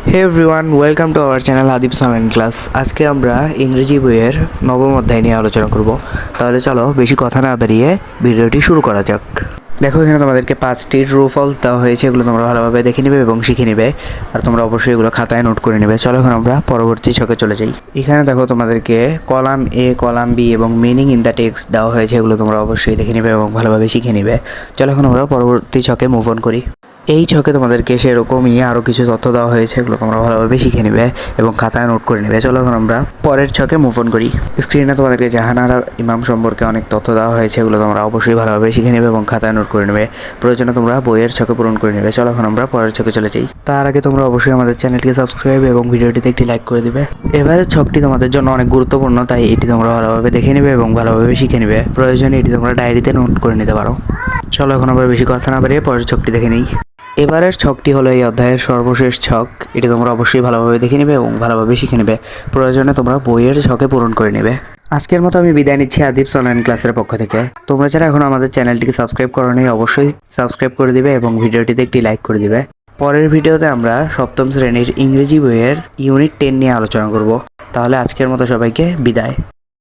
Hey everyone, welcome to our channel Adibas online class. আজকে আমরা ইংরেজি বইয়ের নবম অধ্যায় নিয়ে আলোচনা করব। তাহলে চলো বেশি কথা না বেরিয়ে ভিডিওটি শুরু করা যাক। দেখো, এখানে তোমাদেরকে 5টি ট্রু ফলস দেওয়া হয়েছে, এগুলো তোমরা ভালোভাবে দেখে নেবে এবং শিখে নেবে। আর তোমরা অবশ্যই এগুলো খাতায় নোট করে নেবে। চলো এখন আমরা পরবর্তী ছকে চলে যাই। এখানে দেখো তোমাদেরকে কলাম এ, কলাম বি এবং মিনিং ইন দ্য টেক্সট দেওয়া হয়েছে, এগুলো তোমরা অবশ্যই দেখে নেবে এবং ভালোভাবে শিখে নেবে। চলো এখন আমরা পরবর্তী ছকে মুভ অন করি। এই ছকে তোমাদেরকে সেরকমই আরও কিছু তথ্য দেওয়া হয়েছে, এগুলো তোমরা ভালোভাবে শিখে নেবে এবং খাতায় নোট করে নেবে। চলো এখন আমরা পরের ছকে মুভ অন করি। স্ক্রিনে তোমাদেরকে জাহানারা ইমাম সম্পর্কে অনেক তথ্য দেওয়া হয়েছে, এগুলো তোমরা অবশ্যই ভালোভাবে শিখে নেবে এবং খাতায় নোট করে নেবে। প্রয়োজনে তোমরা বইয়ের ছকে পূরণ করে নেবে। চলো এখন আমরা পরের ছকে চলে যাই। তার আগে তোমরা অবশ্যই আমাদের চ্যানেলটিকে সাবস্ক্রাইব এবং ভিডিওটিতে একটি লাইক করে দিবে। এবারের ছকটি তোমাদের জন্য অনেক গুরুত্বপূর্ণ, তাই এটি তোমরা ভালোভাবে দেখে নেবে এবং ভালোভাবে শিখে নেবে। প্রয়োজনে এটি তোমরা ডায়েরিতে নোট করে নিতে পারো। চলো এখন আমরা বেশি কথা না বেরিয়ে পরের ছকটি দেখে নিই। এবারের ছকটি হলো এই অধ্যায়ের সর্বশেষ ছক। এটি তোমরা অবশ্যই ভালোভাবে দেখে নেবে এবং ভালোভাবে শিখে নেবে। প্রয়োজনে তোমরা বইয়ের ছকে পূরণ করে নেবে। আজকের মতো আমি বিদায় নিচ্ছি আদিবস অনলাইন ক্লাসের পক্ষ থেকে। তোমরা যারা এখন আমাদের চ্যানেলটিকে সাবস্ক্রাইব করোনি, অবশ্যই সাবস্ক্রাইব করে দিবে এবং ভিডিওটিতে একটি লাইক করে দিবে। পরের ভিডিওতে আমরা সপ্তম শ্রেণীর ইংরেজি বইয়ের ইউনিট 10 নিয়ে আলোচনা করব। তাহলে আজকের মতো সবাইকে বিদায়।